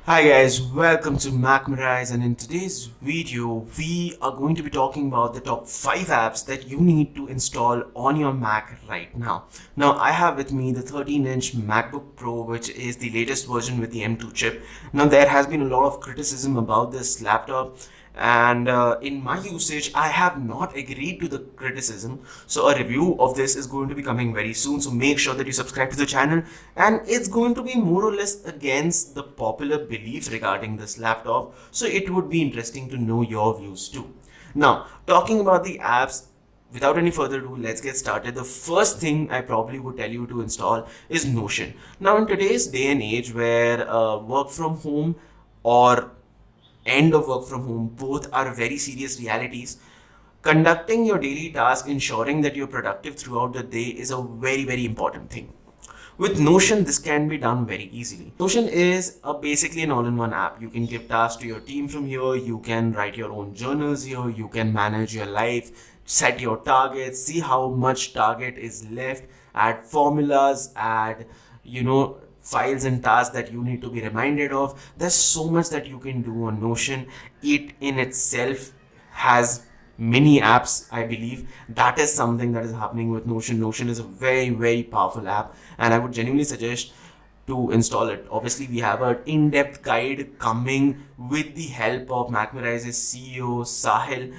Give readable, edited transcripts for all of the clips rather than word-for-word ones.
Hi guys, welcome to MacMirize, and in today's video we are going to be talking about the top 5 apps that you need to install on your Mac right now. Now I have with me the 13-inch MacBook Pro, which is the latest version with the M2 chip. Now there has been a lot of criticism about this laptop, and in my usage I have not agreed to the criticism, so a review of this is going to be coming very soon. So make sure that you subscribe to the channel, and it's going to be more or less against the popular beliefs regarding this laptop, so it would be interesting to know your views too. Now, talking about the apps, without any further ado, let's get started. The first thing I probably would tell you to install is Notion. Now in today's day and age where work from home or end of work from home, both are very serious realities, conducting your daily task, ensuring that you're productive throughout the day is a very important thing. With Notion, this can be done very easily. Notion is basically an all-in-one app. You can give tasks to your team from here, you can write your own journals here, you can manage your life, set your targets, see how much target is left, add formulas, add, files and tasks that you need to be reminded of. There's so much that you can do on Notion. It in itself has many apps. I believe that is something that is happening with Notion. Notion is a very powerful app, and I would genuinely suggest to install it. Obviously, we have an in-depth guide coming with the help of MacMirize's CEO Sahil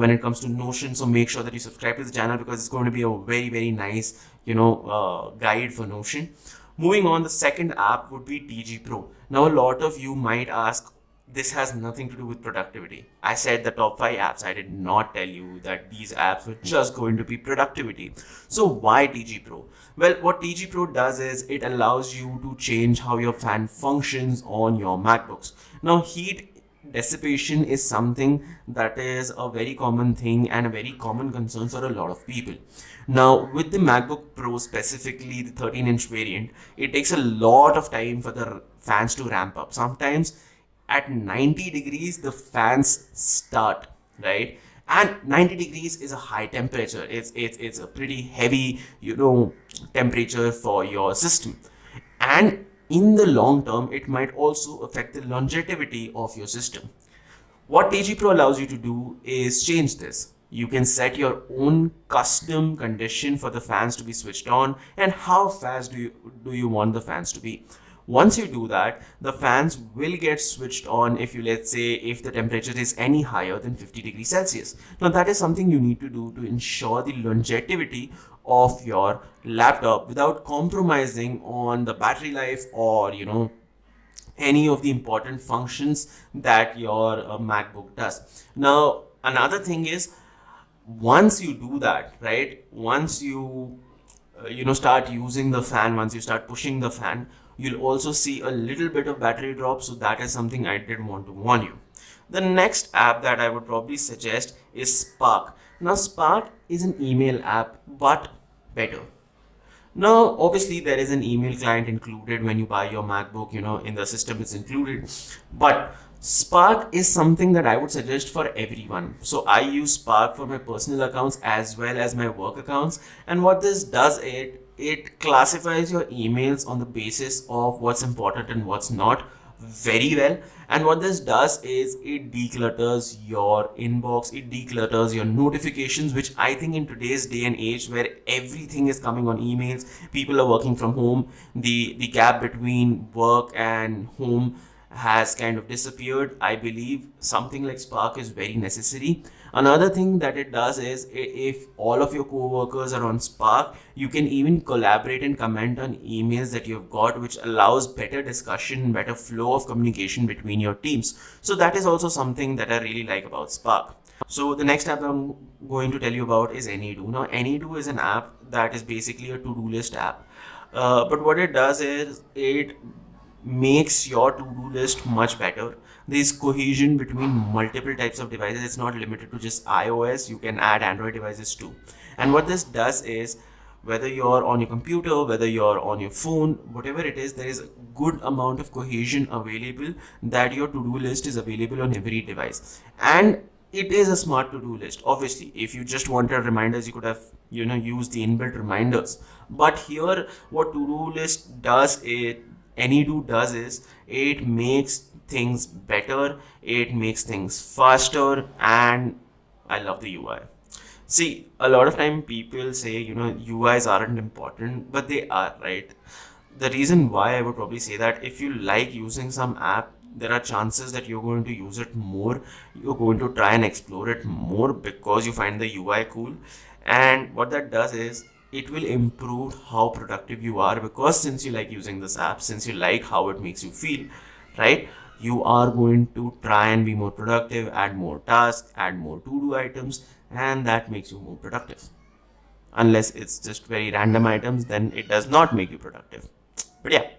when it comes to Notion. So make sure that you subscribe to the channel, because it's going to be a very nice guide for Notion. Moving on, the second app would be DG Pro. Now a lot of you might ask, this has nothing to do with productivity. I said the top 5 apps. I did not tell you that these apps were just going to be productivity. So why DG Pro? Well, what DG Pro does is it allows you to change how your fan functions on your MacBooks. Now, heat dissipation is something that is a very common thing and a very common concern for a lot of people. Now, with the MacBook Pro, specifically the 13-inch variant, it takes a lot of time for the fans to ramp up. Sometimes at 90 degrees the fans start, right? And 90 degrees is a high temperature. It's a pretty heavy temperature for your system, and in the long term it might also affect the longevity of your system. What DG Pro allows you to do is change this. You can set your own custom condition for the fans to be switched on, and how fast do you want the fans to be. Once you do that, the fans will get switched on let's say if the temperature is any higher than 50 degrees Celsius. Now that is something you need to do to ensure the longevity of your laptop without compromising on the battery life or any of the important functions that your MacBook does. Now another thing is, once you do that, right, once you start using the fan, once you start pushing the fan, you'll also see a little bit of battery drop. So that is something I did want to warn you. The next app that I would probably suggest is Spark. Now Spark is an email app, but better. Now, obviously, there is an email client included when you buy your MacBook, in the system it's included. But Spark is something that I would suggest for everyone. So I use Spark for my personal accounts as well as my work accounts. And what this does, it classifies your emails on the basis of what's important and what's not very well. And what this does is it declutters your inbox, it declutters your notifications, which I think in today's day and age where everything is coming on emails, people are working from home, the gap between work and home has kind of disappeared. I believe something like Spark is very necessary. Another thing that it does is, if all of your co-workers are on Spark, you can even collaborate and comment on emails that you've got, which allows better discussion, better flow of communication between your teams. So that is also something that I really like about Spark. So the next app I'm going to tell you about is AnyDo. Now AnyDo is an app that is basically a to-do list app. But what it does is it makes your to-do list much better. There's cohesion between multiple types of devices. It's not limited to just iOS. You can add Android devices too. And what this does is, whether you're on your computer, whether you're on your phone, whatever it is, there is a good amount of cohesion available, that your to-do list is available on every device. And it is a smart to-do list. Obviously, if you just wanted reminders, you could have used the inbuilt reminders. But here, what to-do list does, AnyDo does is it makes things better, it makes things faster, and I love the UI. See, a lot of time people say, UIs aren't important, but they are, right? The reason why I would probably say that, if you like using some app, there are chances that you're going to use it more. You're going to try and explore it more because you find the UI cool. And what that does is it will improve how productive you are, because since you like using this app, since you like how it makes you feel, right? You are going to try and be more productive, add more tasks, add more to-do items, and that makes you more productive. Unless it's just very random items, then it does not make you productive. But yeah,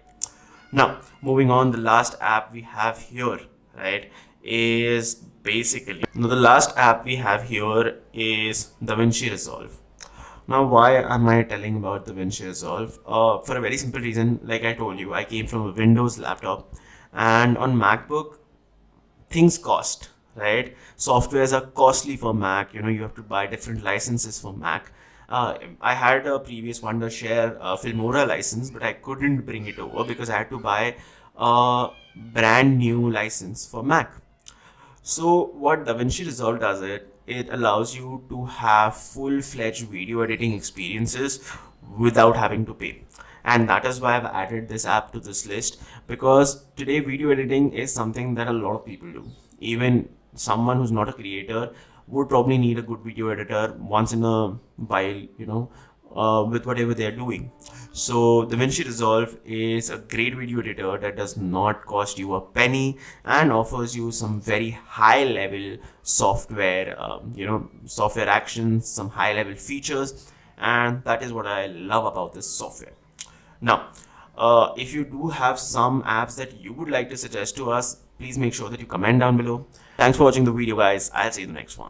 now moving on, the last app we have here, right, is basically, the last app we have here is DaVinci Resolve. Now, why am I telling about DaVinci Resolve? For a very simple reason. Like I told you, I came from a Windows laptop, and on MacBook, things cost, right? Softwares are costly for Mac. You have to buy different licenses for Mac. I had a previous Wondershare Filmora license, but I couldn't bring it over because I had to buy a brand new license for Mac. So what DaVinci Resolve does, it allows you to have full-fledged video editing experiences without having to pay. And that is why I've added this app to this list, because today video editing is something that a lot of people do. Even someone who's not a creator would probably need a good video editor once in a while, with whatever they're doing. So DaVinci Resolve is a great video editor that does not cost you a penny and offers you some very high level software, software actions, some high level features, and that is what I love about this software. Now, if you do have some apps that you would like to suggest to us, please make sure that you comment down below. Thanks for watching the video, guys. I'll see you in the next one.